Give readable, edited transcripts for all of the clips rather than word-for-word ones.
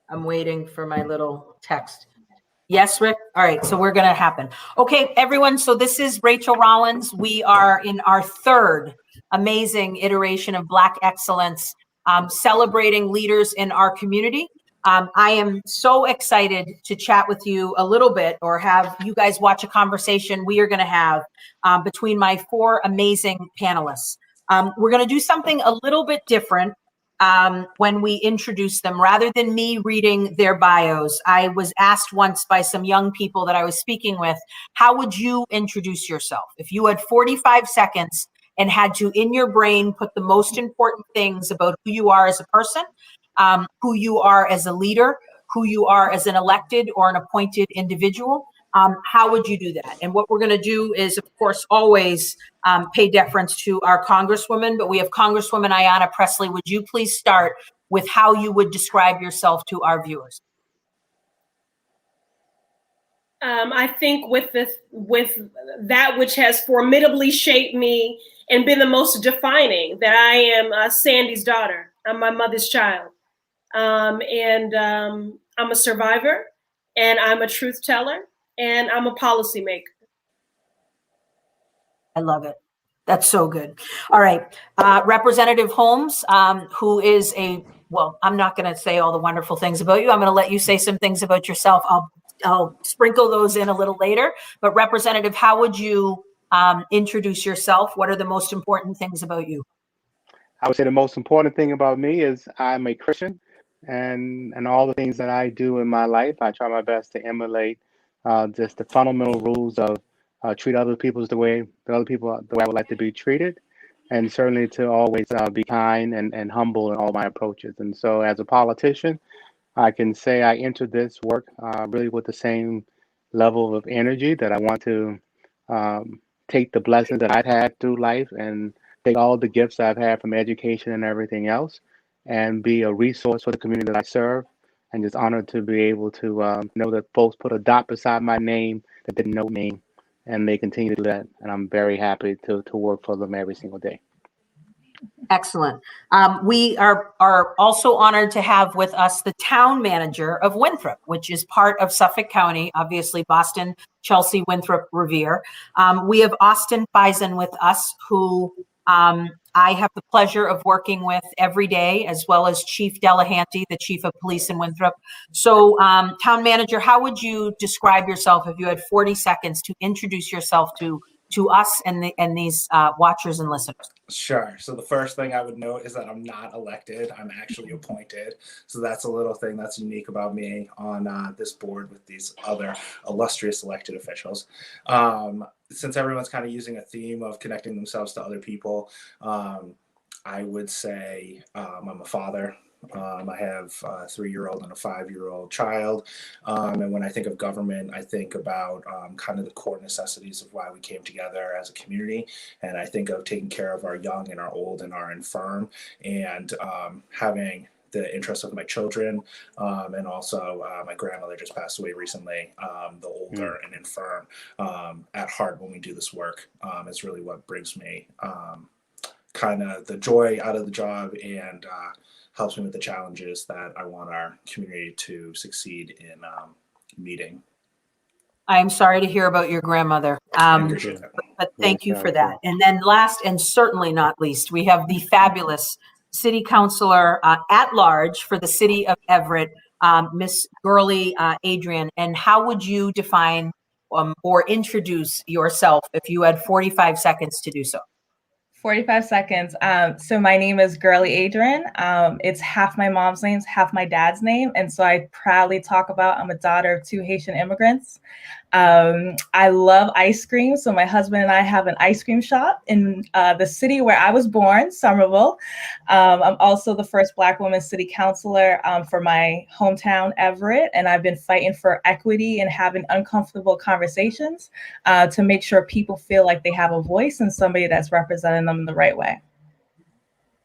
I'm waiting for my little text. Yes, Rick? All right, so we're going to happen. Okay, everyone, so this is Rachel Rollins. We are in our third amazing iteration of Black Excellence, celebrating leaders in our community. I am so excited to chat with you a little bit, or have you guys watch a conversation we are going to have between my four amazing panelists. We're going to do something a little bit different when we introduce them. Rather than me reading their bios, I was asked once by some young people that I was speaking with, how would you introduce yourself? If you had 45 seconds and had to, in your brain, put the most important things about who you are as a person, who you are as a leader, who you are as an elected or an appointed individual, how would you do that? And what we're going to do is, of course, always pay deference to our Congresswoman, but we have Congresswoman Ayanna Pressley. Would you please start with how you would describe yourself to our viewers? I think with that which has formidably shaped me and been the most defining, that I am Sandy's daughter. I'm my mother's child. And I'm a survivor, and I'm a truth teller, and I'm a policymaker. I love it. That's so good. All right. Representative Holmes, who is well, I'm not going to say all the wonderful things about you. I'm going to let you say some things about yourself. I'll sprinkle those in a little later. But Representative, how would you introduce yourself? What are the most important things about you? I would say the most important thing about me is I'm a Christian, and all the things that I do in my life, I try my best to emulate just the fundamental rules of treat other people the way I would like to be treated, and certainly to always be kind and humble in all my approaches. And so, as a politician, I can say I entered this work really with the same level of energy that I want to take the blessings that I've had through life and take all the gifts I've had from education and everything else, and be a resource for the community that I serve. And just honored to be able to know that folks put a dot beside my name that didn't know me, and they continue to do that. And I'm very happy to work for them every single day. Excellent. We are also honored to have with us the town manager of Winthrop, which is part of Suffolk County, obviously Boston, Chelsea, Winthrop, Revere. We have Austin Faison with us, who I have the pleasure of working with every day, as well as Chief Delahanty, the Chief of Police in Winthrop. So, town manager, how would you describe yourself if you had 40 seconds to introduce yourself to us and these watchers and listeners? Sure. So the first thing I would note is that I'm not elected. I'm actually appointed. So that's a little thing that's unique about me on this board with these other illustrious elected officials. Since everyone's kind of using a theme of connecting themselves to other people, I would say I'm a father. I have a 3-year-old and a 5-year-old child. And when I think of government, I think about kind of the core necessities of why we came together as a community. And I think of taking care of our young and our old and our infirm, and having the interests of my children. And also my grandmother just passed away recently, the older and infirm at heart when we do this work. Is really what brings me kind of the joy out of the job, and helps me with the challenges that I want our community to succeed in meeting. I am sorry to hear about your grandmother, but thank you for that. And then last and certainly not least, we have the fabulous city councilor at large for the city of Everett, Miss Gurley Adrian. And how would you define or introduce yourself if you had 45 seconds to do so? 45 seconds. So my name is Gurley Adrian. It's half my mom's name, half my dad's name. And so I proudly talk about I'm a daughter of 2 Haitian immigrants. I love ice cream. So my husband and I have an ice cream shop in the city where I was born, Somerville. I'm also the first Black woman city councilor for my hometown, Everett. And I've been fighting for equity and having uncomfortable conversations to make sure people feel like they have a voice and somebody that's representing them the right way.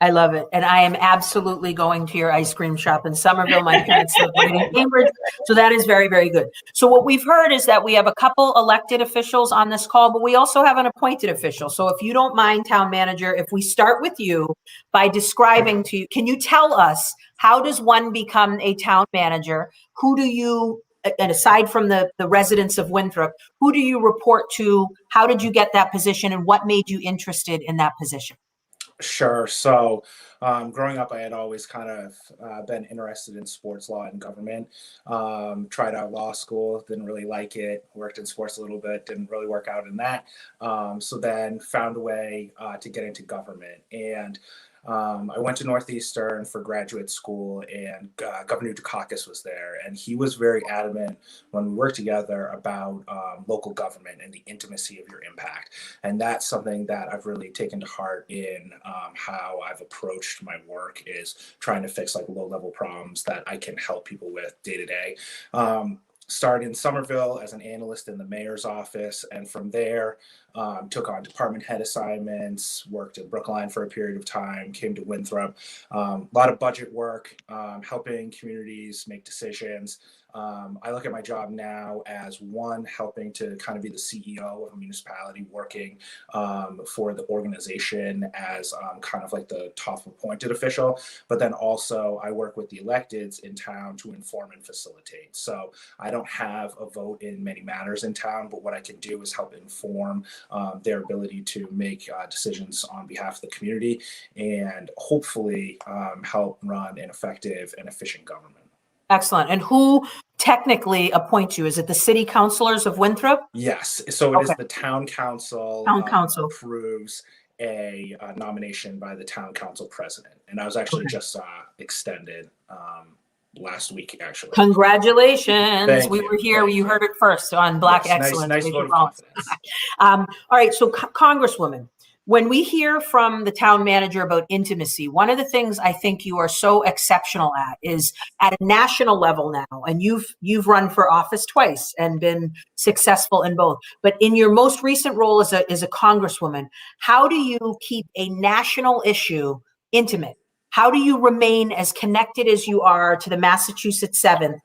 I love it. And I am absolutely going to your ice cream shop in Somerville. My parents live right in Cambridge. So that is very, very good. So what we've heard is that we have a couple elected officials on this call, but we also have an appointed official. So if you don't mind, town manager, if we start with you by describing to you, can you tell us how does one become a town manager? Who do you, and aside from the residents of Winthrop, who do you report to? How did you get that position and what made you interested in that position? Sure. So, growing up, I had always kind of been interested in sports law and government. Tried out law school, didn't really like it. Worked in sports a little bit, didn't really work out in that. So then found a way to get into government. And I went to Northeastern for graduate school, and Governor Dukakis was there, and he was very adamant when we worked together about local government and the intimacy of your impact. And that's something that I've really taken to heart in how I've approached my work, is trying to fix like low-level problems that I can help people with day to day. Started in Somerville as an analyst in the mayor's office, and from there took on department head assignments, worked in Brookline for a period of time, came to Winthrop. A lot of budget work, helping communities make decisions. I look at my job now as one, helping to kind of be the CEO of a municipality, working for the organization as kind of like the top appointed official, but then also I work with the electeds in town to inform and facilitate. So I don't have a vote in many matters in town, but what I can do is help inform their ability to make decisions on behalf of the community, and hopefully help run an effective and efficient government. Excellent. And who technically appoints you? Is it the city councilors of Winthrop? Yes. So it is the town council. Town council approves a nomination by the town council president. And I was actually just extended last week, actually. Congratulations. Thank We you. were here. Thank you you. heard it first on Black Yes, Excellence. Nice Rachel vote of Rollins. confidence. All right. So Congresswoman, when we hear from the town manager about intimacy, one of the things I think you are so exceptional at is at a national level now, and you've run for office twice and been successful in both. But in your most recent role as a congresswoman, how do you keep a national issue intimate? How do you remain as connected as you are to the Massachusetts 7th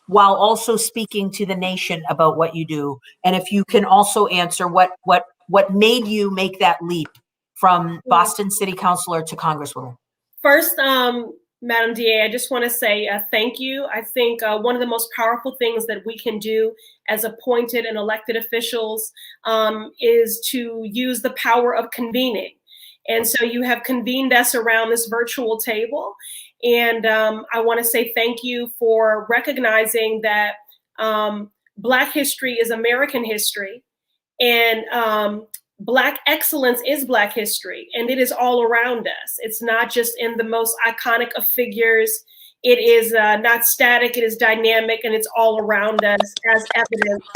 while also speaking to the nation about what you do? And if you can also answer what made you make that leap from Boston City Councilor to Congresswoman? First, Madam DA, I just want to say thank you. I think one of the most powerful things that we can do as appointed and elected officials is to use the power of convening. And so you have convened us around this virtual table. And I want to say thank you for recognizing that Black history is American history. And Black excellence is Black history, and it is all around us. It's not just in the most iconic of figures. It is not static, it is dynamic, and it's all around us, as evidenced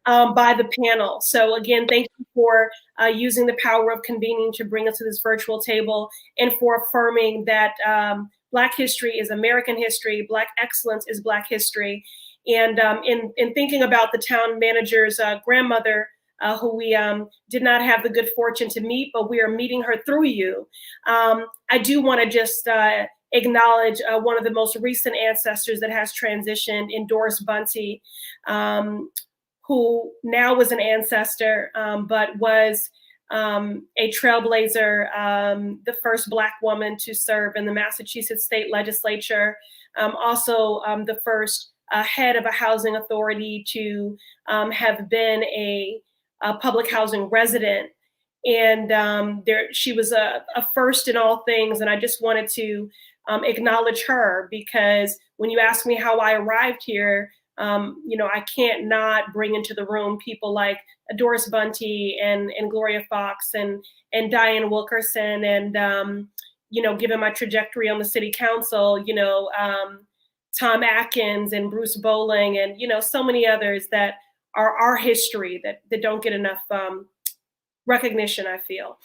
by the panel. So again, thank you for using the power of convening to bring us to this virtual table, and for affirming that Black history is American history, Black excellence is Black history. And in thinking about the town manager's grandmother, who we did not have the good fortune to meet, but we are meeting her through you. I do want to just acknowledge one of the most recent ancestors that has transitioned in Doris Bunty, who now was an ancestor, but was a trailblazer, the first Black woman to serve in the Massachusetts state legislature, also the first head of a housing authority to have been a public housing resident. And she was a first in all things. And I just wanted to acknowledge her, because when you ask me how I arrived here, I can't not bring into the room people like Doris Bunty and Gloria Fox and Diane Wilkerson, and given my trajectory on the city council, Tom Atkins and Bruce Bowling, and so many others that are our history that don't get enough recognition, I feel.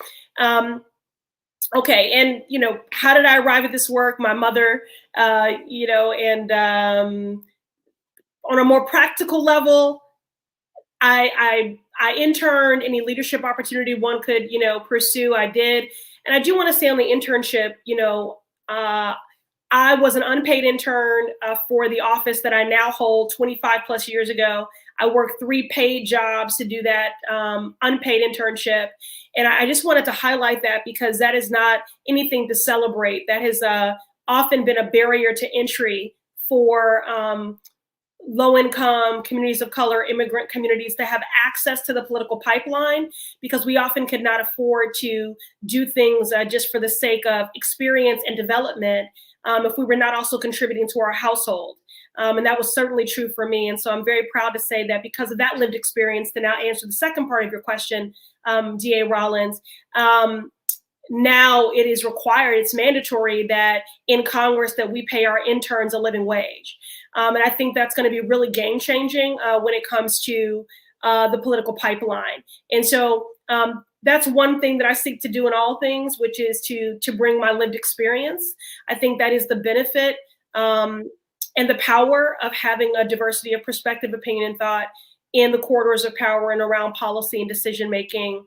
Okay, and how did I arrive at this work? My mother, and on a more practical level, I interned. Any leadership opportunity one could pursue, I did. And I do want to say on the internship, I was an unpaid intern for the office that I now hold 25 plus years ago. I worked 3 paid jobs to do that unpaid internship. And I just wanted to highlight that because that is not anything to celebrate. That has often been a barrier to entry for low-income communities of color, immigrant communities to have access to the political pipeline, because we often could not afford to do things just for the sake of experience and development if we were not also contributing to our household. And that was certainly true for me. And so I'm very proud to say that because of that lived experience, to now answer the second part of your question, DA Rollins, now it is required, it's mandatory that in Congress that we pay our interns a living wage. And I think that's going to be really game changing when it comes to the political pipeline. And so that's one thing that I seek to do in all things, which is to bring my lived experience. I think that is the benefit and the power of having a diversity of perspective, opinion, and thought in the corridors of power and around policy and decision making,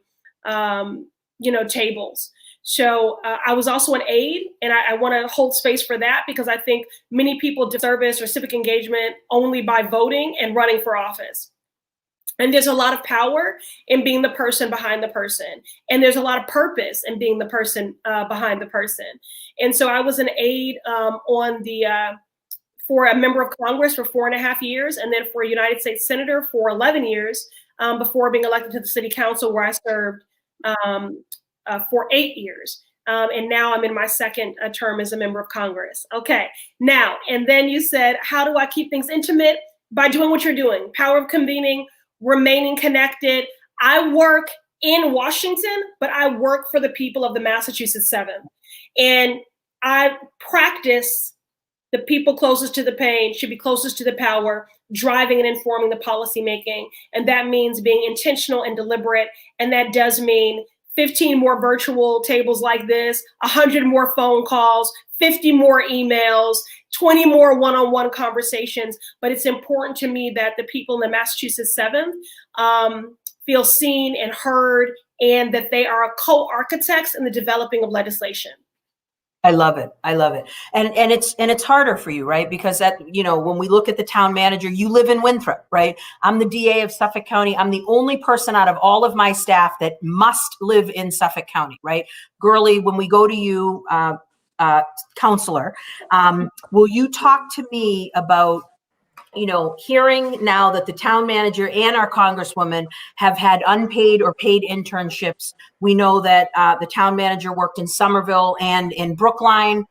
tables. So I was also an aide, and I want to hold space for that because I think many people do service or civic engagement only by voting and running for office. And there's a lot of power in being the person behind the person. And there's a lot of purpose in being the person behind the person. And so I was an aide for a member of Congress for 4.5 years, and then for a United States Senator for 11 years before being elected to the City Council, where I served for 8 years. And now I'm in my second term as a member of Congress. Okay, now, and then you said, how do I keep things intimate? By doing what you're doing, power of convening, remaining connected. I work in Washington, but I work for the people of the Massachusetts 7th. And I practice the people closest to the pain should be closest to the power, driving and informing the policymaking. And that means being intentional and deliberate. And that does mean 15 more virtual tables like this, 100 more phone calls, 50 more emails, 20 more one-on-one conversations. But it's important to me that the people in the Massachusetts 7th feel seen and heard, and that they are co-architects in the developing of legislation. I love it. I love it. And it's harder for you, right? Because when we look at the town manager, you live in Winthrop, right? I'm the DA of Suffolk County. I'm the only person out of all of my staff that must live in Suffolk County, right? Girly, when we go to you, counselor, will you talk to me about, hearing now that the town manager and our congresswoman have had unpaid or paid internships? We know that the town manager worked in Somerville and in Brookline.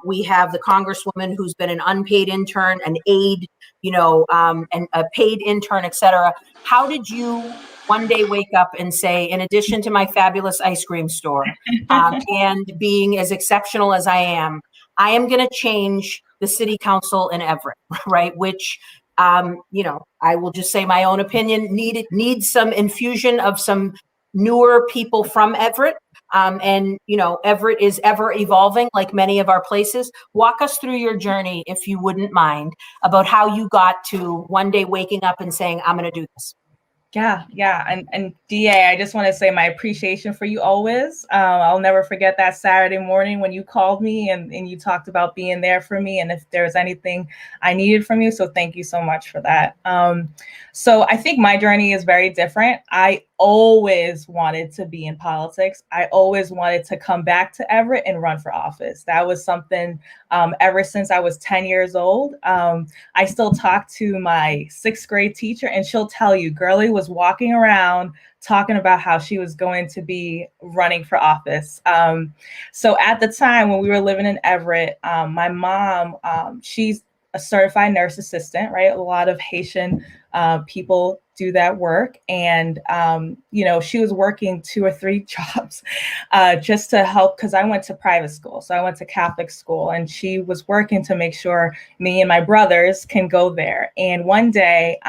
We have the congresswoman who's been an unpaid intern, an aide, and a paid intern, et cetera. How did you one day wake up and say, in addition to my fabulous ice cream store and being as exceptional as I am going to change the city council in Everett, right? Which, I will just say my own opinion, needs some infusion of some newer people from Everett. Everett is ever evolving like many of our places. Walk us through your journey, if you wouldn't mind, about how you got to one day waking up and saying, I'm going to do this. Yeah. And DA, I just want to say my appreciation for you always. I'll never forget that Saturday morning when you called me and you talked about being there for me and if there's anything I needed from you. So thank you so much for that. So I think my journey is very different. I always wanted to be in politics. I always wanted to come back to Everett and run for office. That was something ever since I was 10 years old. I still talk to my 6th grade teacher and she'll tell you, Girly was walking around talking about how she was going to be running for office. So at the time when we were living in Everett, my mom, she's a certified nurse assistant, right? A lot of Haitian people do that work. And, she was working 2 or 3 jobs just to help, because I went to private school. So I went to Catholic school and she was working to make sure me and my brothers can go there. And one day,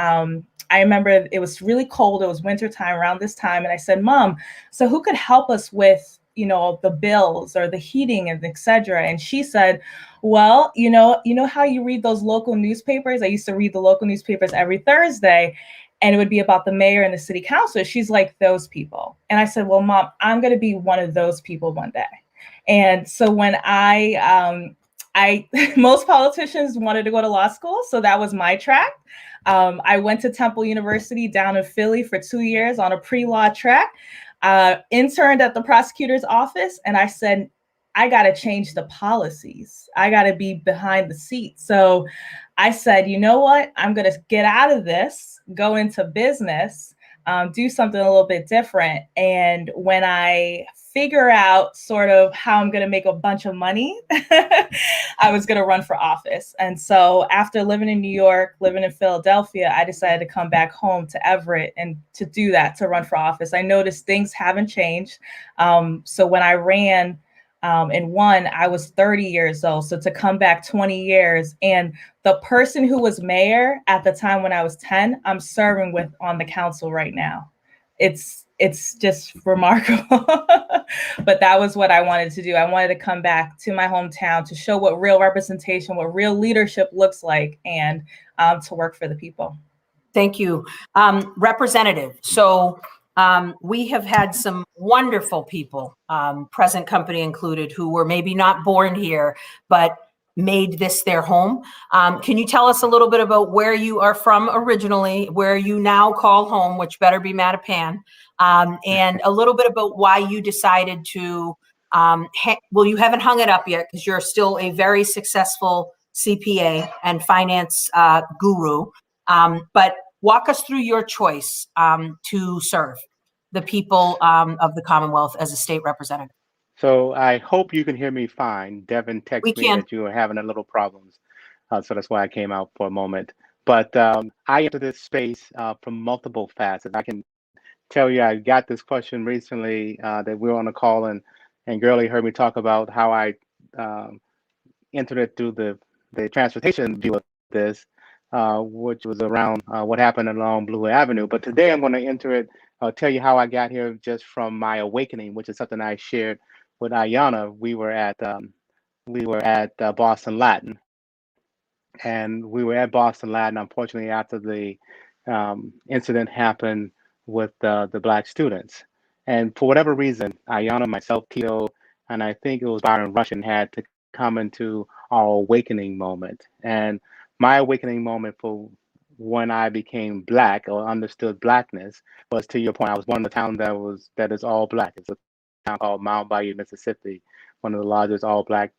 I remember it was really cold. It was wintertime around this time. And I said, Mom, so who could help us with, the bills or the heating and et cetera? And she said, well, you know how you read those local newspapers? I used to read the local newspapers every Thursday. and it would be about the mayor and the city council. She's like, those people. And I said, well, Mom, I'm going to be one of those people one day. And so when most politicians wanted to go to law school, so that was my track. I went to Temple University down in Philly for 2 years on a pre-law track, interned at the prosecutor's office, and I said, I got to change the policies. I got to be behind the seat. So I said, you know what? I'm going to get out of this, go into business, do something a little bit different. And when I figure out sort of how I'm going to make a bunch of money, I was going to run for office. And so after living in New York, living in Philadelphia, I decided to come back home to Everett and to do that, to run for office. I noticed things haven't changed. So when I ran and won, I was 30 years old. So to come back 20 years, and the person who was mayor at the time when I was 10, I'm serving with on the council right now. It's just remarkable. But that was what I wanted to do. I wanted to come back to my hometown to show what real representation, what real leadership looks like, and to work for the people. Thank you. Representative. So we have had some wonderful people, present company included, who were maybe not born here, but made this their home. Can you tell us a little bit about where you are from originally, where you now call home, which better be Mattapan, and a little bit about why you decided to, well, you haven't hung it up yet because you're still a very successful CPA and finance guru, but walk us through your choice to serve the people of the Commonwealth as a state representative. So I hope you can hear me fine. Devin texted me that you were having a little problems. So that's why I came out for a moment. But I entered this space from multiple facets. I can tell you I got this question recently that we were on a call, and Gurley heard me talk about how I entered it through the transportation view of this, which was around what happened along Blue Avenue. But today I'm going to enter it, tell you how I got here just from my awakening, which is something I shared with Ayanna. We were at Boston Latin, and we were at Boston Latin. Unfortunately, after the incident happened with the Black students, and for whatever reason, Ayanna, myself, Tito, and I think it was Byron Russian had to come into our awakening moment. And my awakening moment for when I became Black or understood Blackness was, to your point, I was born in a town that is all Black. It's a town called Mount Bayou, Mississippi, one of the largest all Black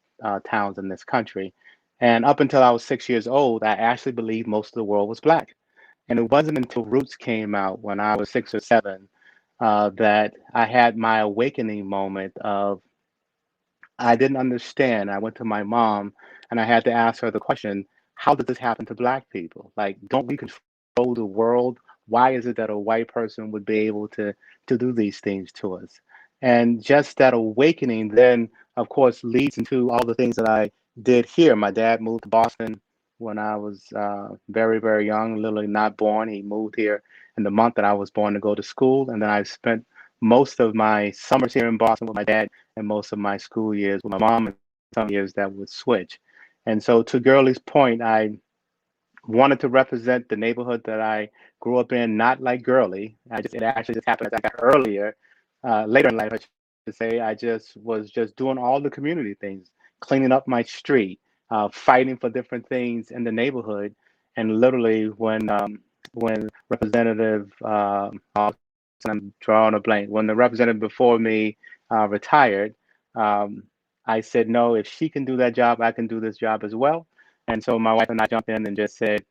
towns in this country. And up until I was 6 years old, I actually believed most of the world was Black. And it wasn't until Roots came out when I was 6 or 7 that I had my awakening moment of, I didn't understand. I went to my mom and I had to ask her the question, how did this happen to Black people? Like, don't we control the world? Why is it that a white person would be able to do these things to us? And just that awakening then, of course, leads into all the things that I did here. My dad moved to Boston when I was very, very young, literally not born. He moved here in the month that I was born to go to school. And then I spent most of my summers here in Boston with my dad and most of my school years with my mom, and some years that would switch. And so to Gurley's point, I wanted to represent the neighborhood that I grew up in, not like Gurley. It actually just happened as I got later in life, I should say. I was doing all the community things, cleaning up my street, fighting for different things in the neighborhood. And literally when Representative, I'm drawing a blank, when the representative before me retired, I said, no, if she can do that job, I can do this job as well. And so my wife and I jumped in and just said,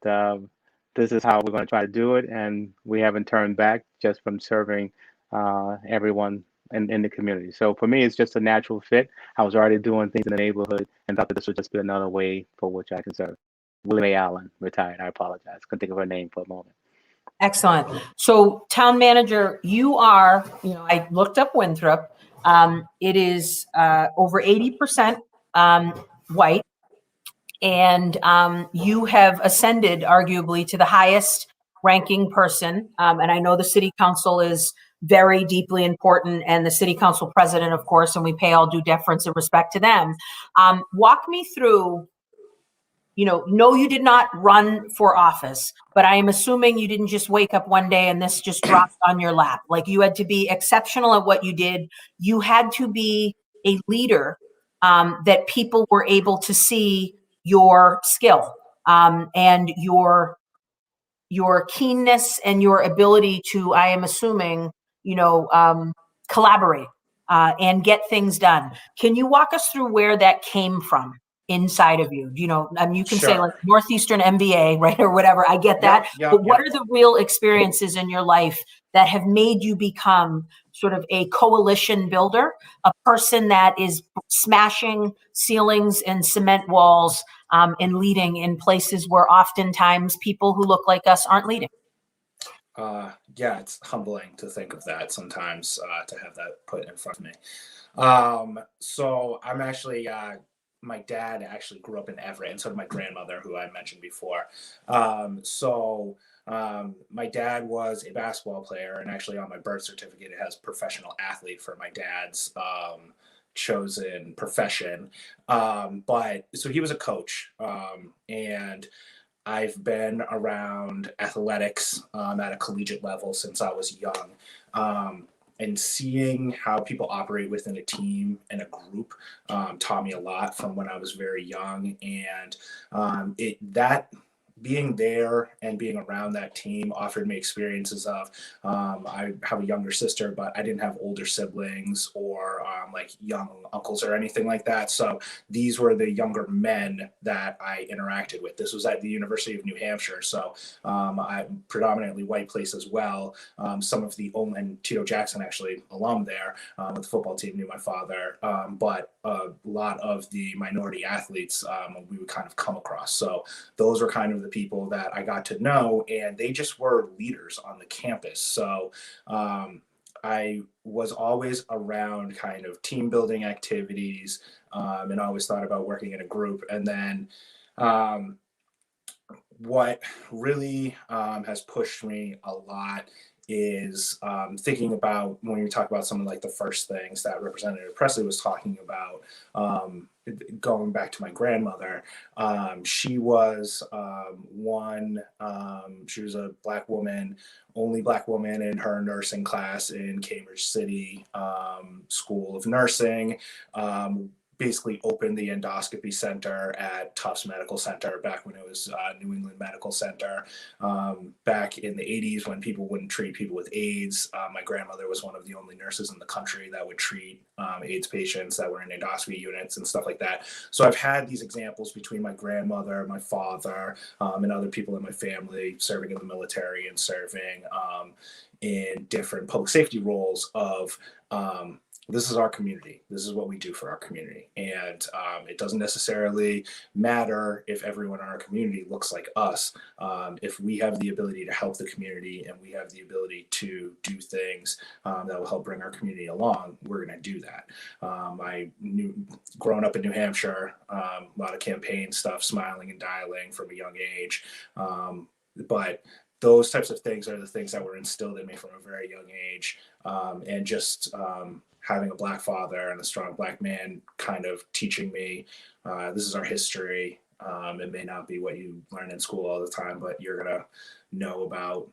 this is how we're going to try to do it. And we haven't turned back just from serving everyone in the community. So for me, it's just a natural fit. I was already doing things in the neighborhood and thought that this would just be another way for which I can serve. Willie Mae Allen, retired. I apologize. Couldn't think of her name for a moment. Excellent. So town manager, you are, I looked up Winthrop. It is over 80% white, and you have ascended arguably to the highest ranking person. And I know the city council is very deeply important, and the city council president, of course, and we pay all due deference and respect to them. Walk me through no, you did not run for office, but I am assuming you didn't just wake up one day and this just dropped on your lap. Like, you had to be exceptional at what you did. You had to be a leader that people were able to see your skill and your keenness and your ability to, I am assuming, collaborate and get things done. Can you walk us through where that came from inside of you? You can say like Northeastern MBA, right? Or whatever. I get that. But what are the real experiences in your life that have made you become sort of a coalition builder, a person that is smashing ceilings and cement walls and leading in places where oftentimes people who look like us aren't leading? Yeah, it's humbling to think of that sometimes, to have that put in front of me. So I'm actually, my dad actually grew up in Everett, and so did my grandmother, who I mentioned before. My dad was a basketball player, and actually on my birth certificate, it has professional athlete for my dad's chosen profession. But so he was a coach, and I've been around athletics at a collegiate level since I was young. And seeing how people operate within a team and a group taught me a lot from when I was very young. And that being there and being around that team offered me experiences of, I have a younger sister, but I didn't have older siblings or like young uncles or anything like that. So these were the younger men that I interacted with. This was at the University of New Hampshire. So I'm predominantly white place as well. Some of the only, and Tito Jackson actually alum there with the football team, knew my father, but a lot of the minority athletes we would kind of come across. So those were kind of the people that I got to know, and they just were leaders on the campus. So I was always around kind of team building activities and always thought about working in a group. And then what really has pushed me a lot is thinking about when you talk about some of like the first things that Representative Presley was talking about, going back to my grandmother. She was she was a Black woman, only Black woman in her nursing class in Cambridge City School of Nursing. Basically opened the endoscopy center at Tufts Medical Center back when it was New England Medical Center. Back in the 80s when people wouldn't treat people with AIDS, my grandmother was one of the only nurses in the country that would treat AIDS patients that were in endoscopy units and stuff like that. So I've had these examples between my grandmother, my father, and other people in my family serving in the military and serving in different public safety roles of this is our community. This is what we do for our community. And it doesn't necessarily matter if everyone in our community looks like us. If we have the ability to help the community and we have the ability to do things that will help bring our community along, we're going to do that. I knew, growing up in New Hampshire, a lot of campaign stuff, smiling and dialing from a young age. But those types of things are the things that were instilled in me from a very young age. And just having a Black father and a strong Black man kind of teaching me, this is our history. It may not be what you learn in school all the time, but you're going to know about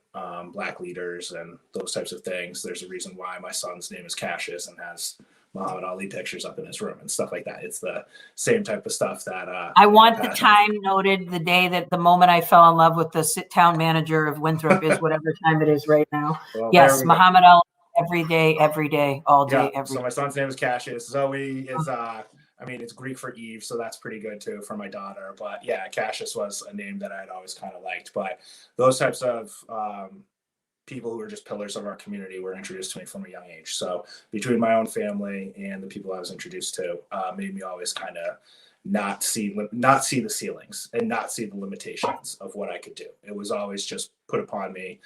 Black leaders and those types of things. There's a reason why my son's name is Cassius and has Muhammad Ali pictures up in his room and stuff like that. It's the same type of stuff that I want the time noted, the day that the moment I fell in love with the town manager of Winthrop is whatever time it is right now. Well, yes, Muhammad Ali, every day, all day, every day. So my son's name is Cassius. Zoe is it's Greek for Eve, so that's pretty good too for my daughter. But yeah, Cassius was a name that I'd always kind of liked. But those types of people who are just pillars of our community were introduced to me from a young age. So between my own family and the people I was introduced to, made me always kind of not see the ceilings and not see the limitations of what I could do. It was always just put upon me,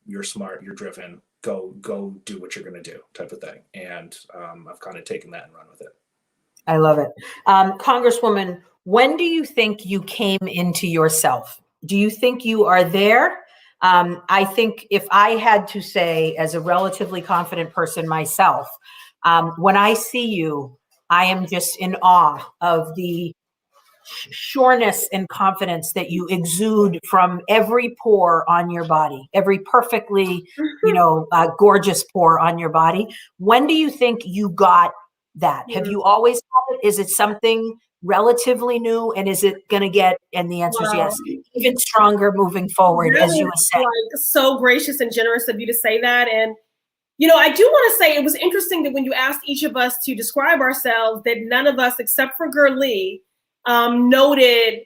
you're smart, you're driven, go do what you're going to do type of thing. And I've kind of taken that and run with it. I love it. Congresswoman, when do you think you came into yourself? Do you think you are there? I think if I had to say, as a relatively confident person myself, when I see you, I am just in awe of the sureness and confidence that you exude from every pore on your body, every perfectly, gorgeous pore on your body. When do you think you got that? Have you always had it? Is it something relatively new, and is it going to get, and the answer is yes, even stronger moving forward, as you were saying? Like, so gracious and generous of you to say that. And I do want to say it was interesting that when you asked each of us to describe ourselves, that none of us, except for Gurlee, noted,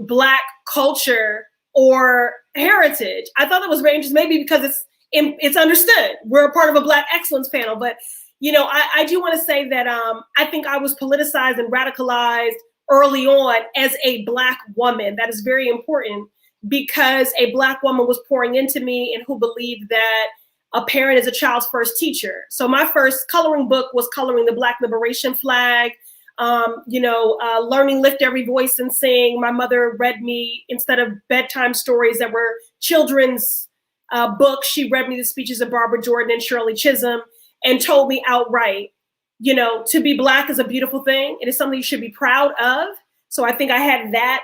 Black culture or heritage. I thought that was very interesting, maybe because it's understood. We're a part of a Black excellence panel, but I do want to say that I think I was politicized and radicalized early on as a Black woman. That is very important, because a Black woman was pouring into me and who believed that a parent is a child's first teacher. So my first coloring book was coloring the Black liberation flag, learning Lift Every Voice and Sing. My mother read me, instead of bedtime stories that were children's books, she read me the speeches of Barbara Jordan and Shirley Chisholm and told me outright, to be Black is a beautiful thing. It is something you should be proud of. So I think I had that,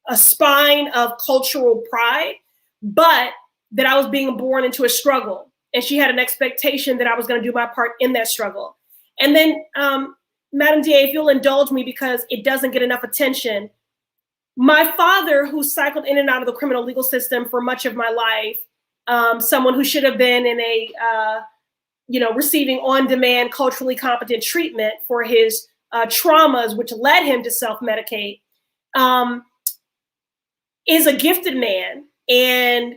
a spine of cultural pride, but that I was being born into a struggle. And she had an expectation that I was going to do my part in that struggle. And then, Madam DA, if you'll indulge me, because it doesn't get enough attention, my father, who cycled in and out of the criminal legal system for much of my life, someone who should have been in a, receiving on-demand, culturally competent treatment for his traumas, which led him to self-medicate, is a gifted man and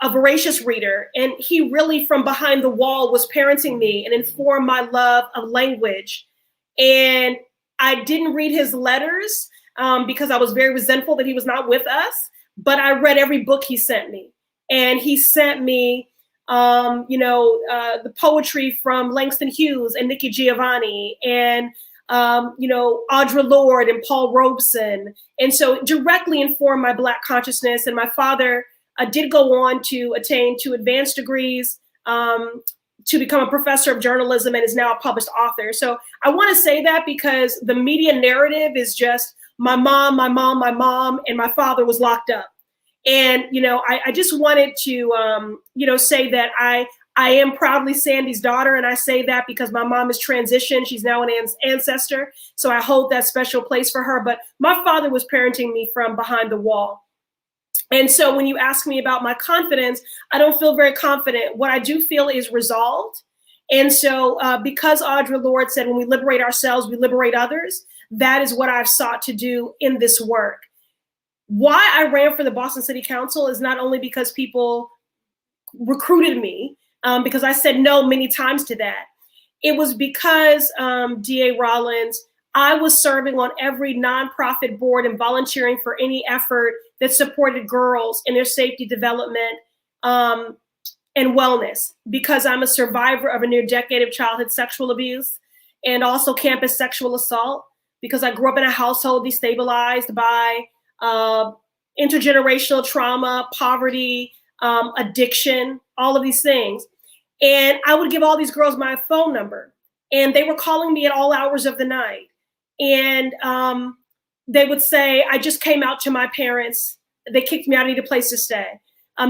a voracious reader. And he really, from behind the wall, was parenting me and informed my love of language. And I didn't read his letters because I was very resentful that he was not with us, but I read every book he sent me. And he sent me, the poetry from Langston Hughes and Nikki Giovanni and, Audre Lorde and Paul Robeson. And so directly informed my Black consciousness. And my father did go on to attain 2 advanced degrees, to become a professor of journalism, and is now a published author. So I want to say that because the media narrative is just my mom, and my father was locked up. And, I just wanted to, say that I am proudly Sandy's daughter. And I say that because my mom is transitioned. She's now an ancestor. So I hold that special place for her. But my father was parenting me from behind the wall. And so when you ask me about my confidence, I don't feel very confident. What I do feel is resolved. And so because Audre Lorde said, when we liberate ourselves, we liberate others, that is what I've sought to do in this work. Why I ran for the Boston City Council is not only because people recruited me, because I said no many times to that. It was because, DA Rollins, I was serving on every nonprofit board and volunteering for any effort that supported girls in their safety development and wellness, because I'm a survivor of a near decade of childhood sexual abuse and also campus sexual assault, because I grew up in a household destabilized by intergenerational trauma, poverty, addiction, all of these things. And I would give all these girls my phone number, and they were calling me at all hours of the night. And they would say, I just came out to my parents. They kicked me out. I need a place to stay.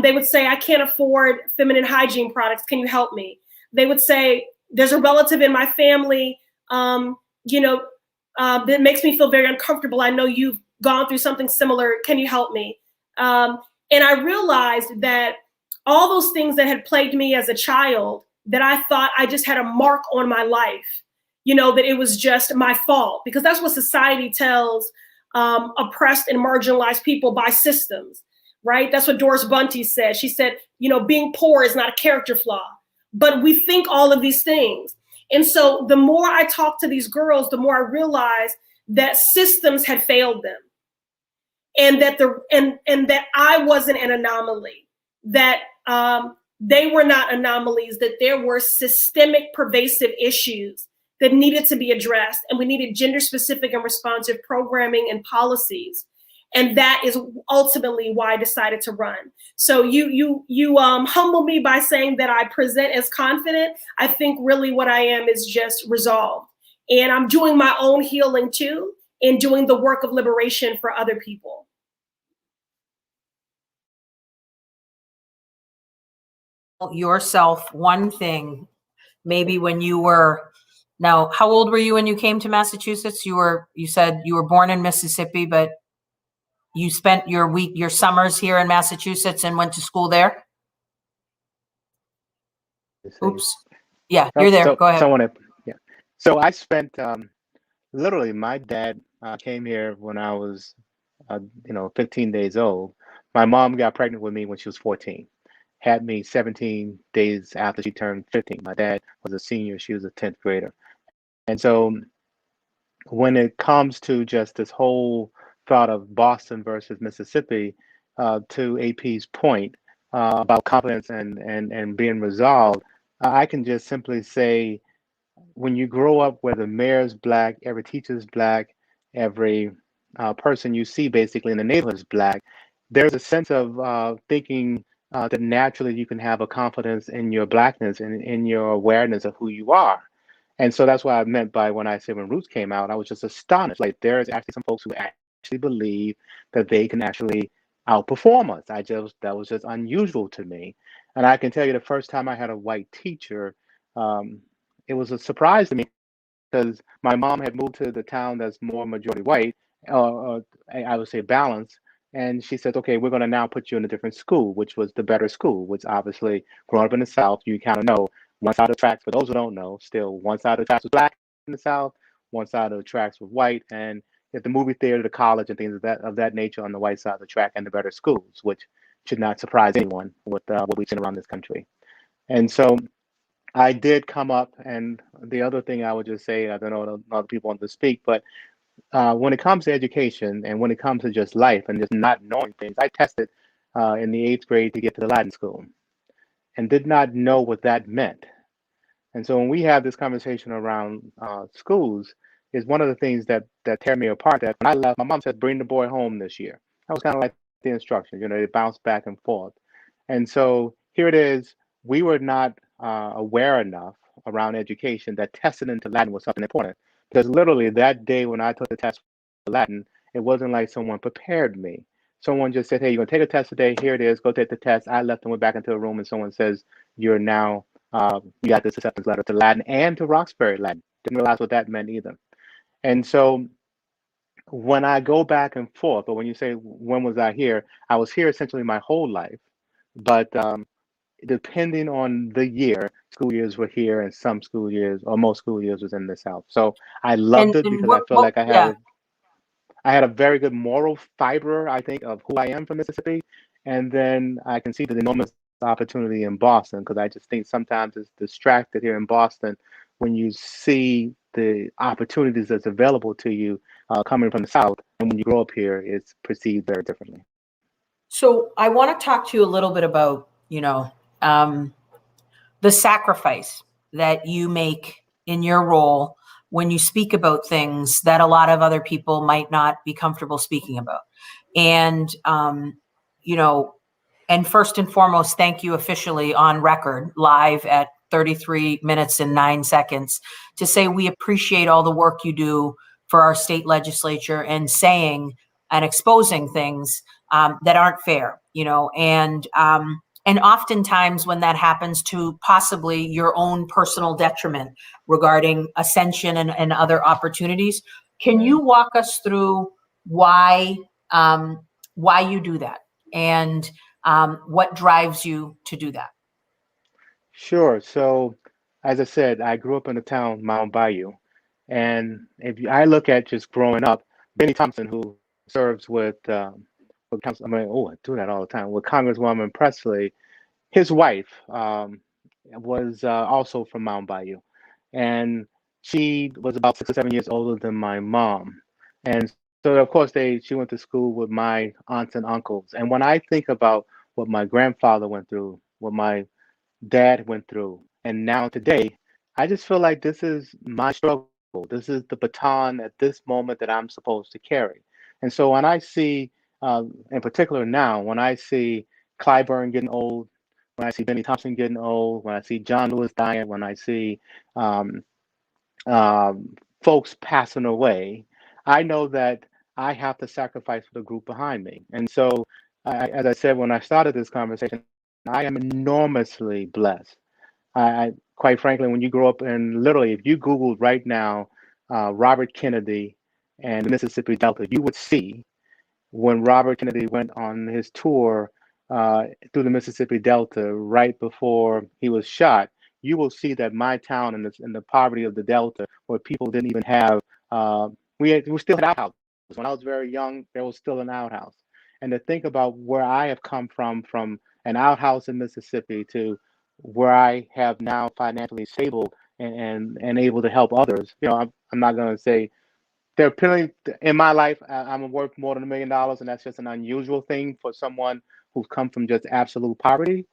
They would say, I can't afford feminine hygiene products. Can you help me? They would say, there's a relative in my family, that makes me feel very uncomfortable. I know you've gone through something similar. Can you help me? And I realized that all those things that had plagued me as a child, that I thought I just had a mark on my life, that it was just my fault, because that's what society tells oppressed and marginalized people by systems, right? That's what Doris Bunty said. She said, being poor is not a character flaw, but we think all of these things. And so the more I talked to these girls, the more I realized that systems had failed them, and that that I wasn't an anomaly, that they were not anomalies, that there were systemic pervasive issues that needed to be addressed, and we needed gender-specific and responsive programming and policies. And that is ultimately why I decided to run. So you humble me by saying that I present as confident. I think really what I am is just resolved. And I'm doing my own healing too, and doing the work of liberation for other people. Yourself one thing, maybe when you were, now, how old were you when you came to Massachusetts? You said you were born in Mississippi, but you spent your summers here in Massachusetts and went to school there? Oops. Yeah, you're there. Go ahead. Yeah. So I spent literally, my dad came here when I was 15 days old. My mom got pregnant with me when she was 14, had me 17 days after she turned 15. My dad was a senior, she was a 10th grader. And so when it comes to just this whole thought of Boston versus Mississippi, to AP's point about confidence and being resolved, I can just simply say, when you grow up where the mayor's black, every teacher's black, every person you see basically in the neighborhood is black, there's a sense of thinking that naturally you can have a confidence in your blackness and in your awareness of who you are. And so that's what I meant by when I said when Roots came out, I was just astonished. Like, there's actually some folks who actually believe that they can actually outperform us. That was just unusual to me. And I can tell you, the first time I had a white teacher, um, it was a surprise to me because my mom had moved to the town that's more majority white, I would say balanced. And she said, okay, we're going to now put you in a different school, which was the better school, which obviously, growing up in the South, you kind of know one side of the tracks, for those who don't know, still one side of the tracks was black in the South, one side of the tracks was white. And at the movie theater, the college, and things of that nature on the white side of the track, and the better schools, which should not surprise anyone with what we've seen around this country. And so I did come up, and the other thing I would just say, I don't know other people want to speak, but when it comes to education and when it comes to just life and just not knowing things, I tested in the 8th grade to get to the Latin school and did not know what that meant. And so when we have this conversation around schools, is one of the things that tear me apart. That when I left, my mom said, "Bring the boy home this year." That was kind of like the instructions, it bounced back and forth. And so here it is. We were not aware enough around education that testing into Latin was something important. Because literally that day when I took the test for Latin, it wasn't like someone prepared me. Someone just said, "Hey, you're gonna take a test today. Here it is. Go take the test." I left and went back into the room, and someone says, "You're now you got this acceptance letter to Latin and to Roxbury Latin." Didn't realize what that meant either. And so when I go back and forth, or when you say when was I here, I was here essentially my whole life. But depending on the year, school years were here, and some school years, or most school years, was in the South. So I loved it because I felt like I had a very good moral fiber, I think, of who I am from Mississippi. And then I can see the enormous opportunity in Boston, because I just think sometimes it's distracted here in Boston when you see the opportunities that's available to you coming from the South. And when you grow up here, it's perceived very differently. So I want to talk to you a little bit about, the sacrifice that you make in your role when you speak about things that a lot of other people might not be comfortable speaking about. And, and first and foremost, thank you officially on record, live at 33 minutes and 9 seconds, to say we appreciate all the work you do for our state legislature and saying and exposing things that aren't fair, and oftentimes when that happens to possibly your own personal detriment regarding ascension and other opportunities. Can you walk us through why you do that, and what drives you to do that? Sure. So, as I said, I grew up in the town Mount Bayou, and I look at just growing up, Benny Thompson, who serves with I do that all the time with Congresswoman Presley. His wife was also from Mount Bayou, and she was about 6 or 7 years older than my mom. And so, of course, she went to school with my aunts and uncles. And when I think about what my grandfather went through, what my dad went through, and now today, I just feel like this is my struggle. This is the baton at this moment that I'm supposed to carry. And so when I see, in particular now, when I see Clyburn getting old, when I see Benny Thompson getting old, when I see John Lewis dying, when I see um, folks passing away, I know that I have to sacrifice for the group behind me. And so, as I said when I started this conversation, I am enormously blessed. Quite frankly, when you grow up and literally, if you Googled right now, Robert Kennedy and the Mississippi Delta, you would see when Robert Kennedy went on his tour through the Mississippi Delta right before he was shot. You will see that my town in the poverty of the Delta, where people didn't even have, we still had outhouses. When I was very young, there was still an outhouse. And to think about where I have come from an outhouse in Mississippi to where I have now financially stable and able to help others. I'm not going to say there are plenty in my life. I'm worth more than $1 million, and that's just an unusual thing for someone who's come from just absolute poverty.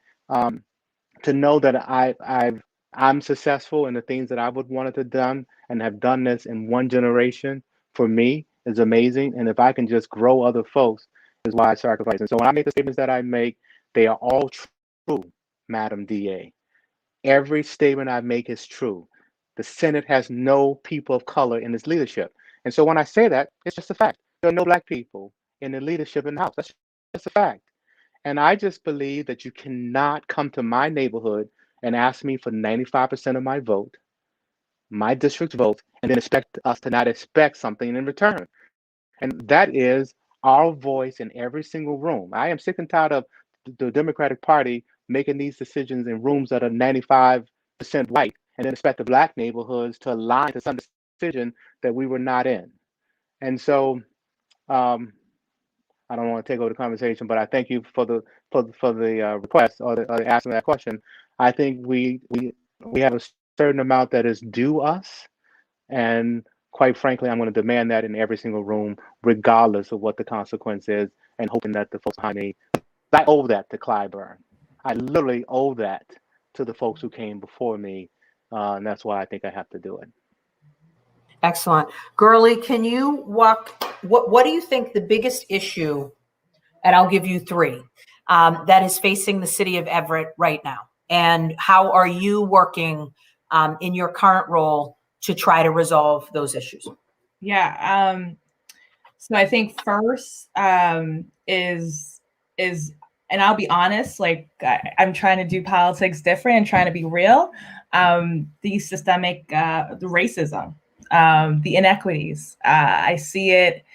To know that I'm successful in the things that I would wanted to done and have done this in one generation for me is amazing. And if I can just grow other folks, is why I sacrifice. And so when I make the statements that I make, they are all true, Madam DA. Every statement I make is true. The Senate has no people of color in its leadership. And so when I say that, it's just a fact. There are no Black people in the leadership in the House. That's just a fact. And I just believe that you cannot come to my neighborhood and ask me for 95% of my vote, my district's vote, and then expect us to not expect something in return. And that is our voice in every single room. I am sick and tired of the Democratic Party making these decisions in rooms that are 95% white and then expect the Black neighborhoods to align to some decision that we were not in. And so I don't want to take over the conversation, but I thank you for the request or the asking that question. I think we have a certain amount that is due us, and quite frankly, I'm going to demand that in every single room, regardless of what the consequence is, and hoping that the folks behind me. I owe that to Clyburn. I literally owe that to the folks who came before me, and that's why I think I have to do it. Excellent. Gurley, can you what do you think the biggest issue, and I'll give you three, that is facing the city of Everett right now? And how are you working in your current role to try to resolve those issues? Yeah. So I think first is, and I'll be honest, like I'm trying to do politics different and trying to be real. The systemic, the racism, the inequities. I see it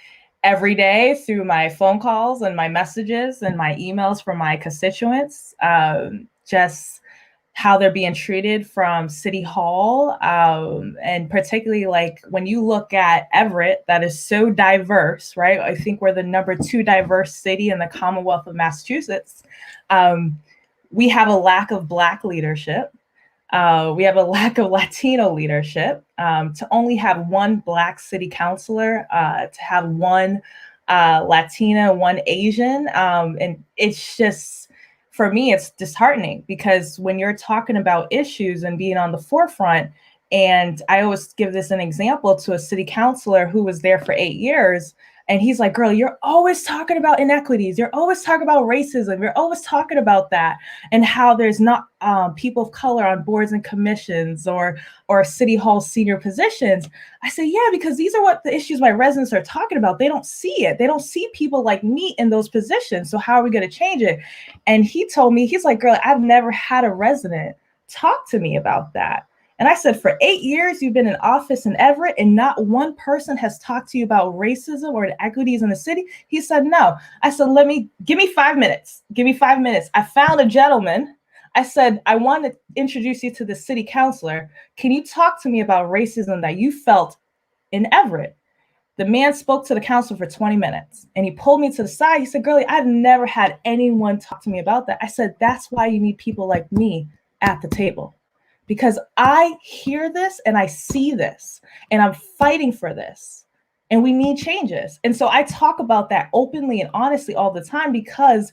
every day through my phone calls and my messages and my emails from my constituents, just how they're being treated from City Hall. And particularly like when you look at Everett, that is so diverse, right? I think we're the #2 diverse city in the Commonwealth of Massachusetts. We have a lack of Black leadership. We have a lack of Latino leadership. To only have one Black city councilor, to have one Latina, one Asian. And it's just, for me, it's disheartening because when you're talking about issues and being on the forefront, and I always give this an example to a city councilor who was there for 8 years, and he's like, girl, you're always talking about inequities. You're always talking about racism. You're always talking about that and how there's not people of color on boards and commissions or City Hall senior positions. I say, yeah, because these are what the issues my residents are talking about. They don't see it. They don't see people like me in those positions. So how are we going to change it? And he told me, he's like, girl, I've never had a resident talk to me about that. And I said, for 8 years, you've been in office in Everett and not one person has talked to you about racism or the equities in the city? He said, no. I said, give me 5 minutes. Give me 5 minutes. I found a gentleman. I said, I want to introduce you to the city councilor. Can you talk to me about racism that you felt in Everett? The man spoke to the council for 20 minutes and he pulled me to the side. He said, girlie, I've never had anyone talk to me about that. I said, that's why you need people like me at the table. Because I hear this and I see this and I'm fighting for this and we need changes. And so I talk about that openly and honestly all the time because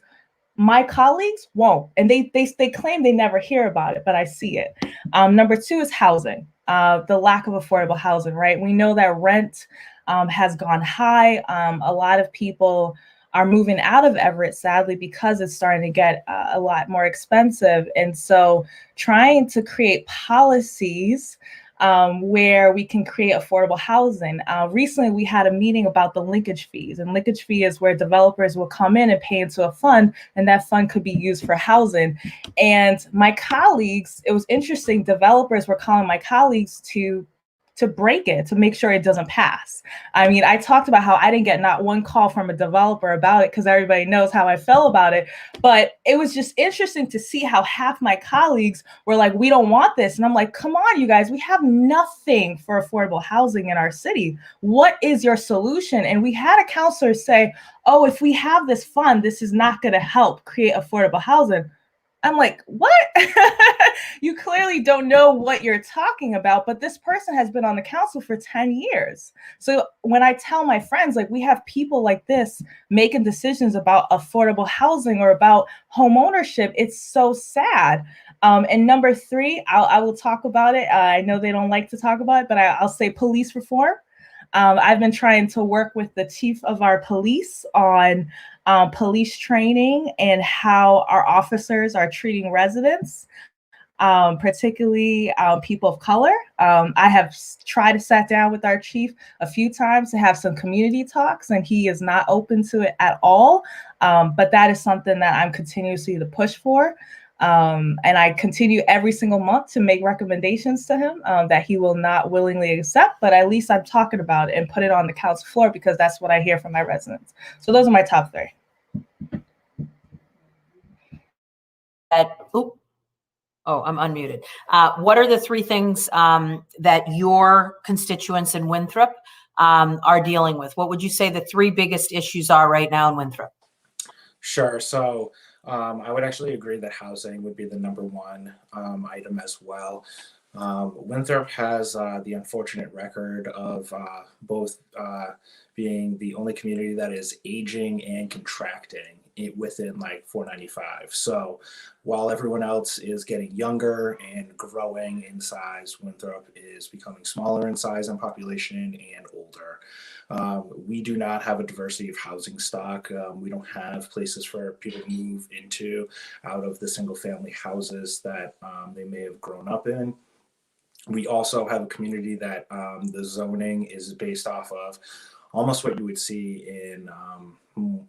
my colleagues won't. And they claim they never hear about it, but I see it. #2 is housing, the lack of affordable housing, right? We know that rent has gone high. A lot of people are moving out of Everett, sadly, because it's starting to get a lot more expensive. And so trying to create policies where we can create affordable housing. Recently, we had a meeting about the linkage fees, and linkage fee is where developers will come in and pay into a fund, and that fund could be used for housing. And my colleagues, it was interesting, developers were calling my colleagues to break it, to make sure it doesn't pass. I mean, I talked about how I didn't get not one call from a developer about it because everybody knows how I felt about it. But it was just interesting to see how half my colleagues were like, we don't want this. And I'm like, come on, you guys, we have nothing for affordable housing in our city. What is your solution? And we had a counselor say, oh, if we have this fund, this is not going to help create affordable housing. I'm like, what? You clearly don't know what you're talking about, but this person has been on the council for 10 years. So when I tell my friends, like, we have people like this making decisions about affordable housing or about home ownership, it's so sad. And number three, I will talk about it. I know they don't like to talk about it, but I'll say police reform. I've been trying to work with the chief of our police on police training and how our officers are treating residents, particularly people of color. I have tried to sit down with our chief a few times to have some community talks, and he is not open to it at all. But that is something that I'm continuously to push for. And I continue every single month to make recommendations to him that he will not willingly accept, but at least I'm talking about it and put it on the council floor because that's what I hear from my residents. So those are my top three. I'm unmuted. What are the three things that your constituents in Winthrop are dealing with? What would you say the three biggest issues are right now in Winthrop? Sure. So I would actually agree that housing would be the number one item as well. Winthrop has the unfortunate record of both being the only community that is aging and contracting within like 495. So while everyone else is getting younger and growing in size, Winthrop is becoming smaller in size and population and older. We do not have a diversity of housing stock. We don't have places for people to move into out of the single family houses that they may have grown up in. We also have a community that the zoning is based off of almost what you would see in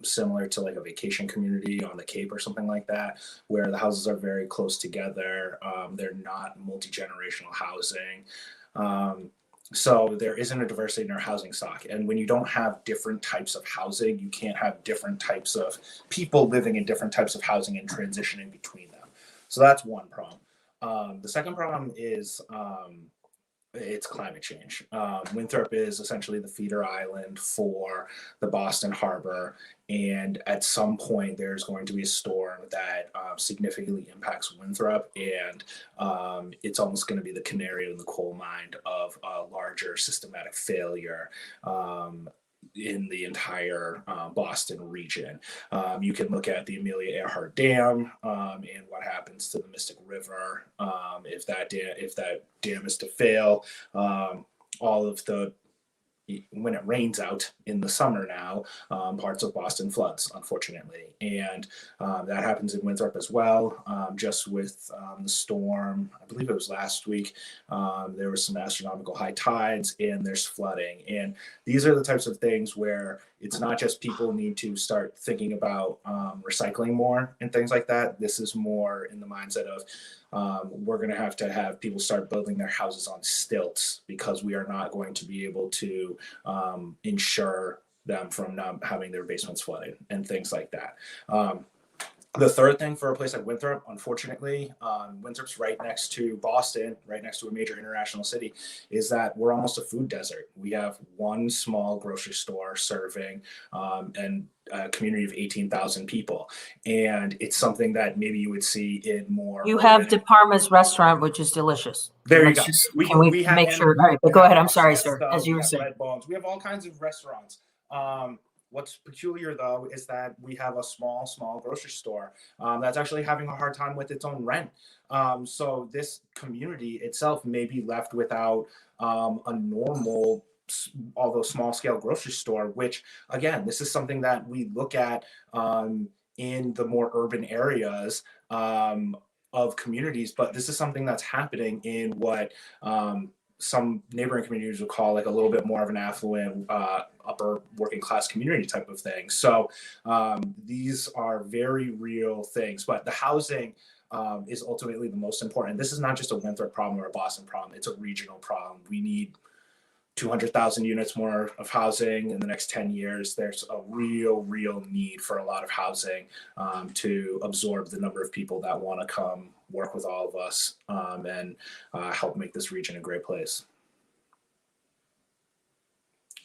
similar to like a vacation community on the Cape or something like that, where the houses are very close together. They're not multi-generational housing. So there isn't a diversity in our housing stock. And when you don't have different types of housing, you can't have different types of people living in different types of housing and transitioning between them. So that's one problem. The second problem is it's climate change. Winthrop is essentially the feeder island for the Boston Harbor, and at some point there's going to be a storm that significantly impacts Winthrop, and it's almost going to be the canary in the coal mine of a larger systematic failure in the entire Boston region. You can look at the Amelia Earhart Dam and what happens to the Mystic River if that dam is to fail. All of the when it rains out in the summer now, parts of Boston floods, unfortunately. And that happens in Winthrop as well. Just with the storm, I believe it was last week, there was some astronomical high tides and there's flooding. And these are the types of things where it's not just people need to start thinking about recycling more and things like that. This is more in the mindset of we're going to have people start building their houses on stilts because we are not going to be able to insure them from not having their basements flooded and things like that. The third thing for a place like Winthrop, unfortunately, Winthrop's right next to Boston, right next to a major international city, is that we're almost a food desert. We have one small grocery store serving and a community of 18,000 people. And it's something that maybe you would see in more. You have De Parma's restaurant, which is delicious. There you Let's go. just- We can make sure? All right, but go ahead. I'm sorry, sir. As you were saying. Red Bones. We have all kinds of restaurants. What's peculiar, though, is that we have a small grocery store that's actually having a hard time with its own rent. So this community itself may be left without a normal, although small-scale grocery store, which, again, this is something that we look at in the more urban areas of communities, but this is something that's happening in what some neighboring communities would call like a little bit more of an affluent, upper working class community type of thing. So these are very real things, but the housing is ultimately the most important. This is not just a Winthrop problem or a Boston problem. It's a regional problem. We need 200,000 units more of housing in the next 10 years. There's a real need for a lot of housing to absorb the number of people that want to come work with all of us and help make this region a great place.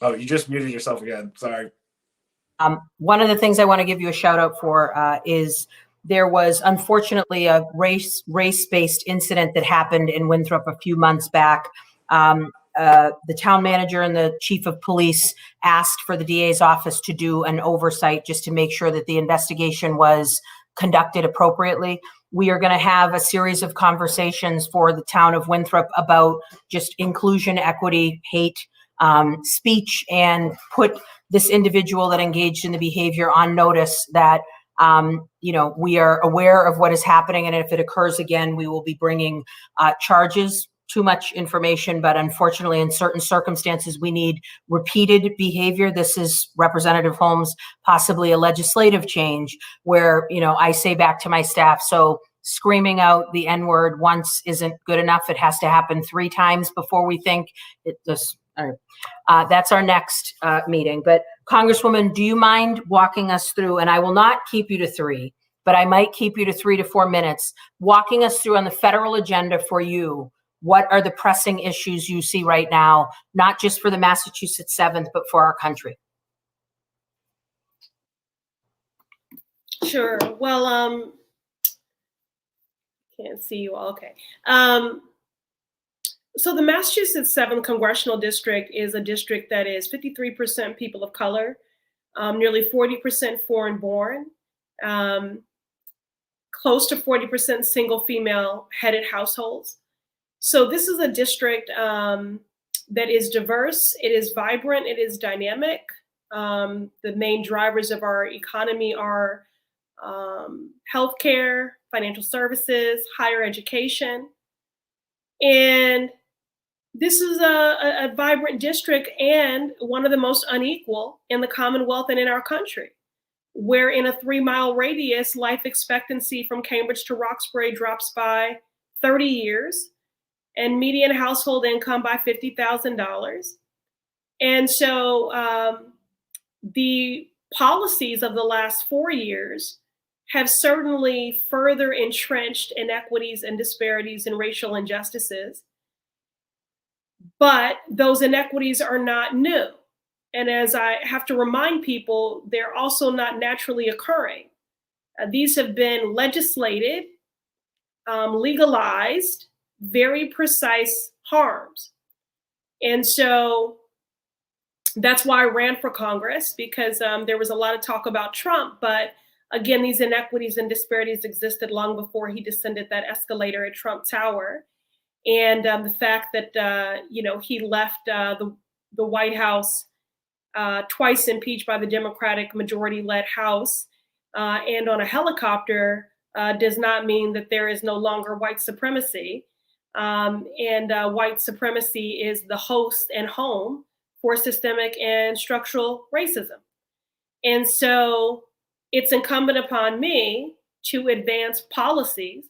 Oh, you just muted yourself again. Sorry. One of the things I want to give you a shout out for is there was unfortunately a race-based incident that happened in Winthrop a few months back. The town manager and the chief of police asked for the DA's office to do an oversight just to make sure that the investigation was conducted appropriately. We are going to have a series of conversations for the town of Winthrop about just inclusion, equity, hate speech, and put this individual that engaged in the behavior on notice that we are aware of what is happening, and if it occurs again, we will be bringing charges. Too much information, but unfortunately, in certain circumstances, we need repeated behavior. This is Representative Holmes, possibly a legislative change where, I say back to my staff, so screaming out the N-word once isn't good enough. It has to happen 3 times before we think it just, that's our next meeting. But Congresswoman, do you mind walking us through, and I will not keep you to 3, but I might keep you to 3 to 4 minutes, walking us through on the federal agenda for you. What are the pressing issues you see right now, not just for the Massachusetts 7th, but for our country? Sure. Well, can't see you all. Okay. So the Massachusetts 7th Congressional District is a district that is 53% people of color, nearly 40% foreign born, close to 40% single female headed households. So this is a district that is diverse, it is vibrant, it is dynamic. The main drivers of our economy are healthcare, financial services, higher education. And this is a vibrant district and one of the most unequal in the Commonwealth and in our country, where in a 3-mile radius, life expectancy from Cambridge to Roxbury drops by 30 years. And median household income by $50,000. And so the policies of the last 4 years have certainly further entrenched inequities and disparities and racial injustices. But those inequities are not new. And as I have to remind people, they're also not naturally occurring. These have been legislated, legalized, very precise harms. And so that's why I ran for Congress, because there was a lot of talk about Trump, but again, these inequities and disparities existed long before he descended that escalator at Trump Tower. And the fact that, he left the White House twice impeached by the Democratic majority-led House and on a helicopter does not mean that there is no longer white supremacy. White supremacy is the host and home for systemic and structural racism. And so it's incumbent upon me to advance policies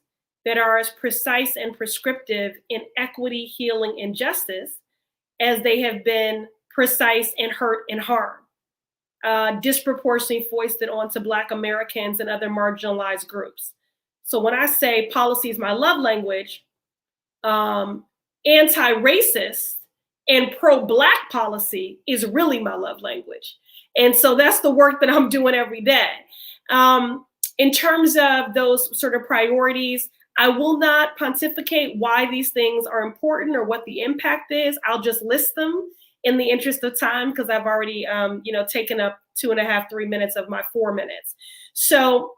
that are as precise and prescriptive in equity, healing, and justice as they have been precise in hurt and harm, disproportionately foisted onto Black Americans and other marginalized groups. So when I say policy is my love language, anti-racist and pro-Black policy is really my love language. And so that's the work that I'm doing every day. In terms of those sort of priorities, I will not pontificate why these things are important or what the impact is. I'll just list them in the interest of time, because I've already taken up 2.5, 3 minutes of my 4 minutes. So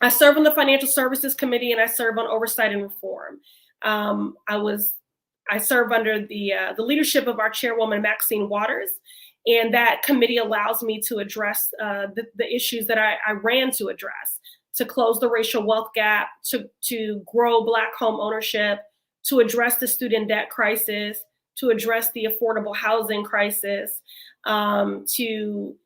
I serve on the Financial Services Committee and I serve on Oversight and Reform. I serve under the leadership of our chairwoman, Maxine Waters, and that committee allows me to address the issues that I ran to address, to close the racial wealth gap, to grow Black home ownership, to address the student debt crisis, to address the affordable housing crisis, to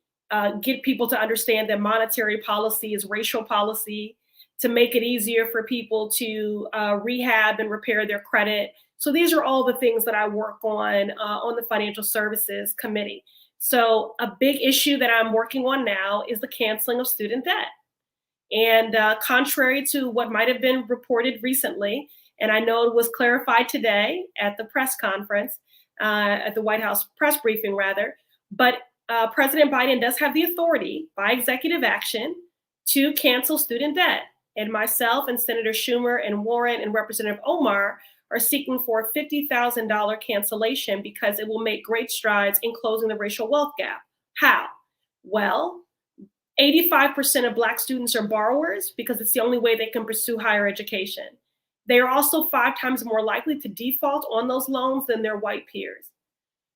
get people to understand that monetary policy is racial policy, to make it easier for people to rehab and repair their credit. So these are all the things that I work on the Financial Services Committee. So a big issue that I'm working on now is the canceling of student debt. And contrary to what might have been reported recently, and I know it was clarified today at the press conference, at the White House press briefing rather, but President Biden does have the authority by executive action to cancel student debt. And myself and Senator Schumer and Warren and Representative Omar are seeking for a $50,000 cancellation because it will make great strides in closing the racial wealth gap. How? Well, 85% of Black students are borrowers because it's the only way they can pursue higher education. They are also 5 times more likely to default on those loans than their white peers.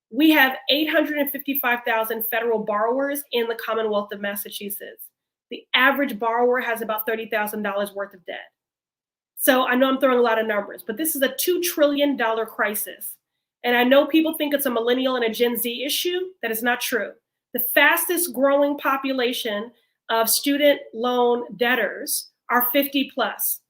We have 855,000 federal borrowers in the Commonwealth of Massachusetts. The average borrower has about $30,000 worth of debt. So I know I'm throwing a lot of numbers, but this is a $2 trillion crisis. And I know people think it's a millennial and a Gen Z issue. That is not true. The fastest growing population of student loan debtors are 50 plus.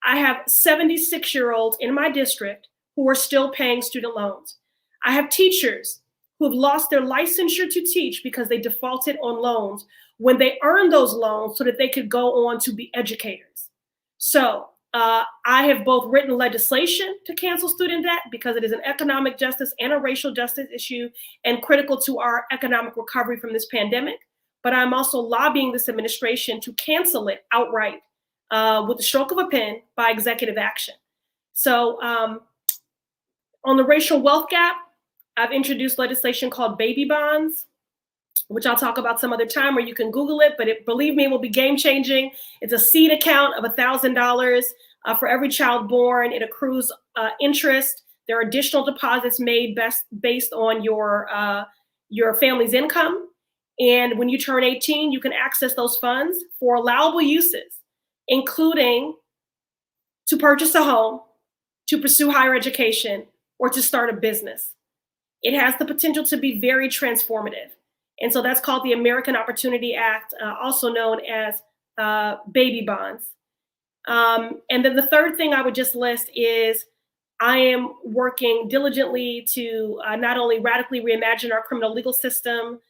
I have 76-year-olds in my district who are still paying student loans. I have teachers who have lost their licensure to teach because they defaulted on loans when they earned those loans so that they could go on to be educators. So I have both written legislation to cancel student debt because it is an economic justice and a racial justice issue and critical to our economic recovery from this pandemic. But I'm also lobbying this administration to cancel it outright with the stroke of a pen by executive action. So on the racial wealth gap, I've introduced legislation called baby bonds, which I'll talk about some other time, or you can Google it, but believe me, it will be game changing. It's a seed account of $1,000 for every child born. It accrues interest. There are additional deposits made based on your family's income. And when you turn 18, you can access those funds for allowable uses, including to purchase a home, to pursue higher education, or to start a business. It has the potential to be very transformative. And so that's called the American Opportunity Act, also known as baby bonds. And then the third thing I would just list is I am working diligently to not only radically reimagine our criminal legal system,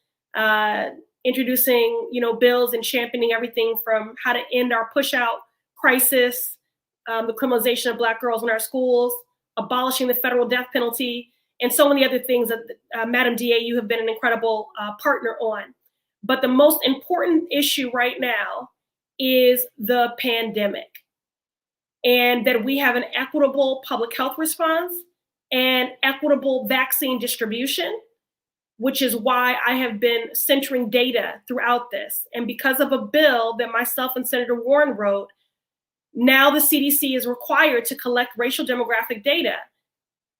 introducing bills and championing everything from how to end our push-out crisis, the criminalization of Black girls in our schools, abolishing the federal death penalty, and so many other things that, Madam DA, you have been an incredible partner on. But the most important issue right now is the pandemic, and that we have an equitable public health response and equitable vaccine distribution, which is why I have been centering data throughout this. And because of a bill that myself and Senator Warren wrote, now the CDC is required to collect racial demographic data.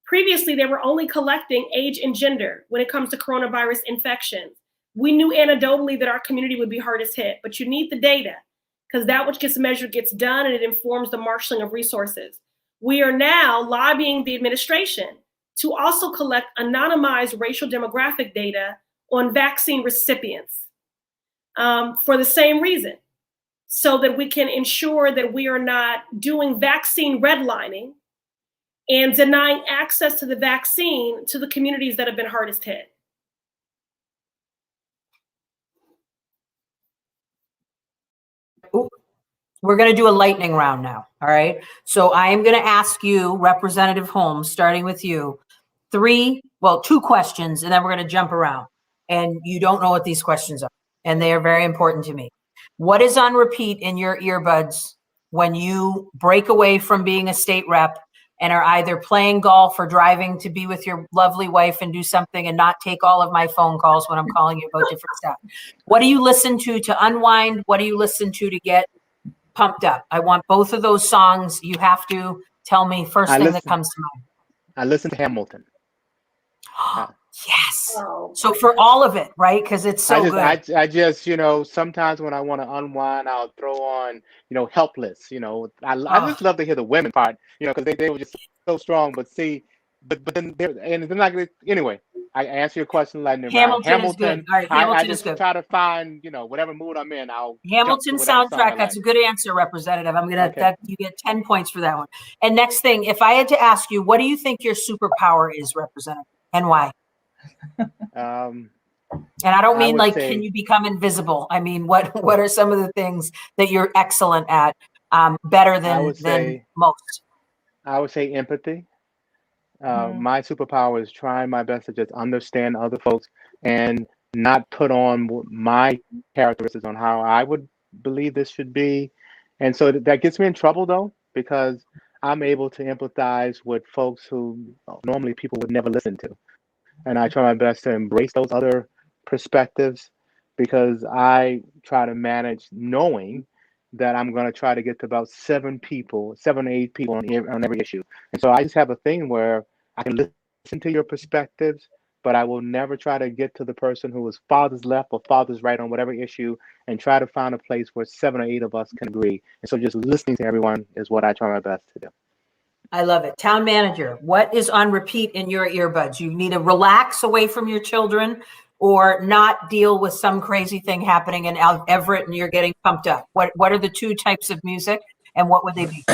Previously, they were only collecting age and gender when it comes to coronavirus infections. We knew anecdotally that our community would be hardest hit, but you need the data because that which gets measured gets done and it informs the marshaling of resources. We are now lobbying the administration to also collect anonymized racial demographic data on vaccine recipients for the same reason, so that we can ensure that we are not doing vaccine redlining and denying access to the vaccine to the communities that have been hardest hit. Ooh, we're going to do a lightning round now. All right. So I am going to ask you, Representative Holmes, starting with you, two questions, and then we're going to jump around. And you don't know what these questions are, and they are very important to me. What is on repeat in your earbuds when you break away from being a state rep and are either playing golf or driving to be with your lovely wife and do something and not take all of my phone calls when I'm calling you about different stuff? What do you listen to unwind? What do you listen to get pumped up? I want both of those songs. You have to tell me first thing that comes to mind. I listen to Hamilton. Yes. Oh. So for all of it, right? Because it's so good. I just, sometimes when I want to unwind, I'll throw on, Helpless. I just love to hear the women part, because they were just so strong. But see, but then there, and they're not gonna anyway. I answer your question, lightning round. Hamilton is good. All right, I Hamilton is just good. try to find, whatever mood I'm in. I'll Hamilton jump to whatever song I soundtrack. like. That's a good answer, Representative. I'm gonna Okay. that you get 10 points for that one. And next thing, if I had to ask you, what do you think your superpower is, Representative, and why? Um, And I don't I mean would like, say- can you become invisible? I mean, what are some of the things that you're excellent at, better than most? I would say empathy. My superpower is trying my best to just understand other folks and not put on my characteristics on how I would believe this should be. And so that gets me in trouble though, because I'm able to empathize with folks who normally people would never listen to. And I try my best to embrace those other perspectives because I try to manage knowing that I'm going to try to get to about 7 or 8 people on every issue. And so I just have a thing where I can listen to your perspectives, but I will never try to get to the person who is farthest left or farthest right on whatever issue and try to find a place where 7 or 8 of us can agree. And so just listening to everyone is what I try my best to do. I love it. Town manager, what is on repeat in your earbuds? You need to relax away from your children or not deal with some crazy thing happening in Everett and you're getting pumped up. What are the 2 types of music and what would they be?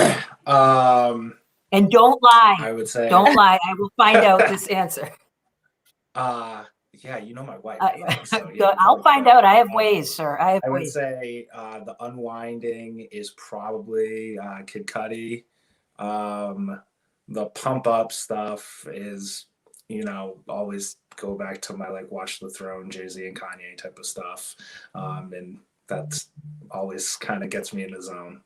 And don't lie. I would say. Don't lie. I will find out this answer. Yeah, you know my wife. So I'll find out. I have ways, sir. I have I would ways. say the unwinding is probably Kid Cudi. The pump up stuff is, always go back to my like Watch the Throne, Jay-Z and Kanye type of stuff. And that's always kind of gets me in the zone.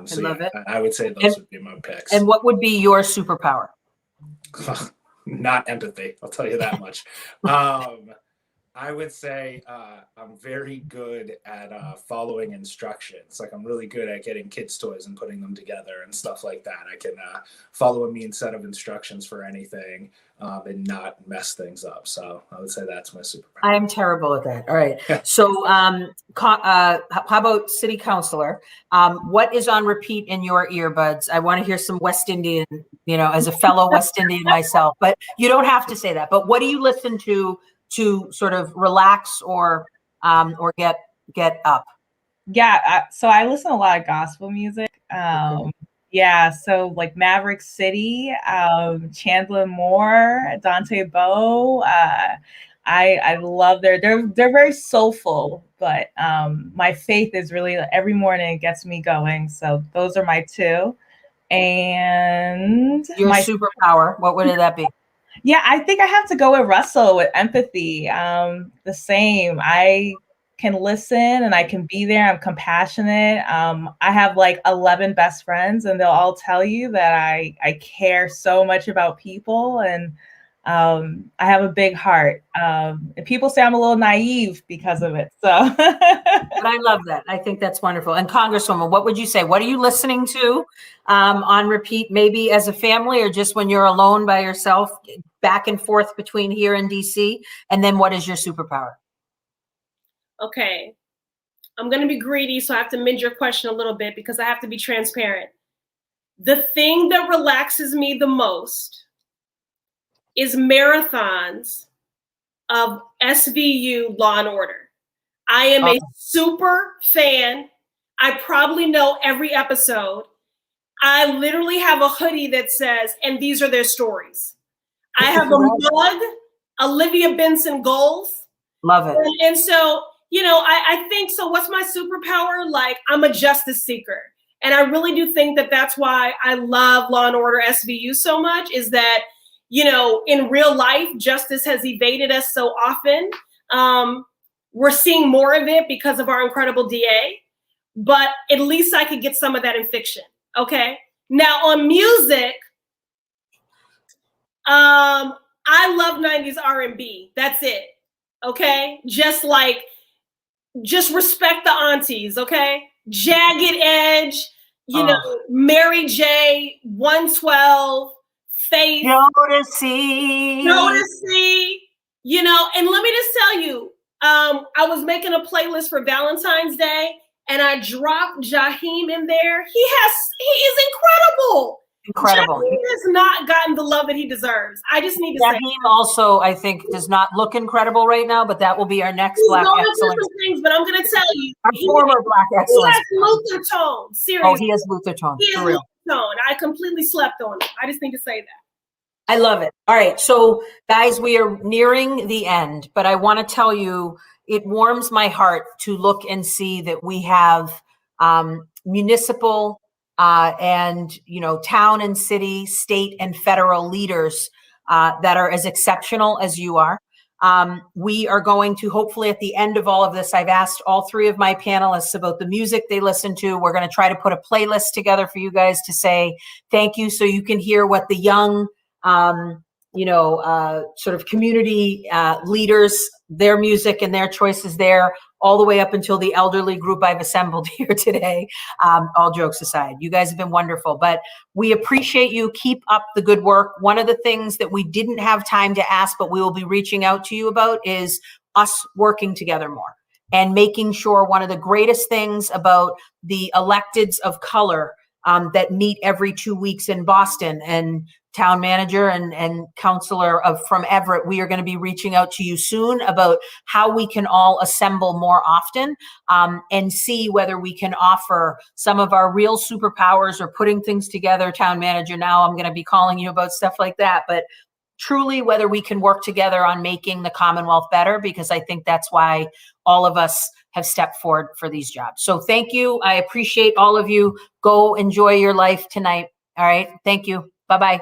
So love it. I would say those would be my picks. And what would be your superpower? Not empathy, I'll tell you that much. I would say I'm very good at following instructions. Like I'm really good at getting kids' toys and putting them together and stuff like that. I can follow a mean set of instructions for anything and not mess things up. So I would say that's my superpower. I am terrible at that. All right. So how about city councilor? What is on repeat in your earbuds? I want to hear some West Indian, as a fellow West Indian myself, but you don't have to say that. But what do you listen to sort of relax or get up? Yeah, so I listen to a lot of gospel music. Yeah, so like Maverick City, Chandler Moore, Dante Bowe. I love they're very soulful, but my faith is really every morning it gets me going. So those are my 2. And your superpower, what would that be? Yeah, I think I have to go with Russell with empathy. The same. I can listen and I can be there. I'm compassionate. I have like 11 best friends and they'll all tell you that I care so much about people and I have a big heart. And people say I'm a little naive because of it. So But I love that. I think that's wonderful. And Congresswoman, what would you say? What are you listening to on repeat, maybe as a family or just when you're alone by yourself, back and forth between here and DC? And then what is your superpower? Okay. I'm going to be greedy, so I have to mend your question a little bit because I have to be transparent. The thing that relaxes me the most is marathons of SVU Law and Order. I am a super fan. I probably know every episode. I literally have a hoodie that says, and these are their stories. I have a mug, Olivia Benson goals. Love it. And so, I think, so what's my superpower? Like, I'm a justice seeker. And I really do think that that's why I love Law and Order SVU so much is that, in real life, justice has evaded us so often. We're seeing more of it because of our incredible DA, but at least I could get some of that in fiction. Okay. Now on music, I love 90s R&B. That's it. Okay. Just respect the aunties. Okay. Jagged Edge, Mary J, 112, Faith, Jodeci, and let me just tell you, I was making a playlist for Valentine's Day and I dropped Jaheim in there. He is incredible. Incredible. Jaheim has not gotten the love that he deserves. I just need to say. Jaheim also, I think, does not look incredible right now, but that will be our next He's Black going through Excellence. some things, but I'm going to tell you, Our former Black he Excellence. has Luther tone. Seriously, Oh, he has Luther tone, he for has real. Luther tone. I completely slept on it. I just need to say that. I love it. All right. So, guys, we are nearing the end, but I want to tell you, it warms my heart to look and see that we have municipal and, town and city, state and federal leaders that are as exceptional as you are. We are going to, hopefully at the end of all of this, I've asked all three of my panelists about the music they listen to. We're going to try to put a playlist together for you guys to say thank you, so you can hear what the young sort of community leaders, their music and their choices there, all the way up until the elderly group I've assembled here today. All jokes aside, you guys have been wonderful, but we appreciate you. Keep up the good work. One of the things that we didn't have time to ask, but we will be reaching out to you about, is us working together more and making sure. One of the greatest things about the electeds of color that meet every 2 weeks in Boston, and town manager and councilor from Everett, we are going to be reaching out to you soon about how we can all assemble more often and see whether we can offer some of our real superpowers or putting things together. Town manager, now I'm going to be calling you about stuff like that, but truly whether we can work together on making the Commonwealth better, because I think that's why all of us have stepped forward for these jobs. So thank you. I appreciate all of you. Go enjoy your life tonight. All right. Thank you. Bye-bye.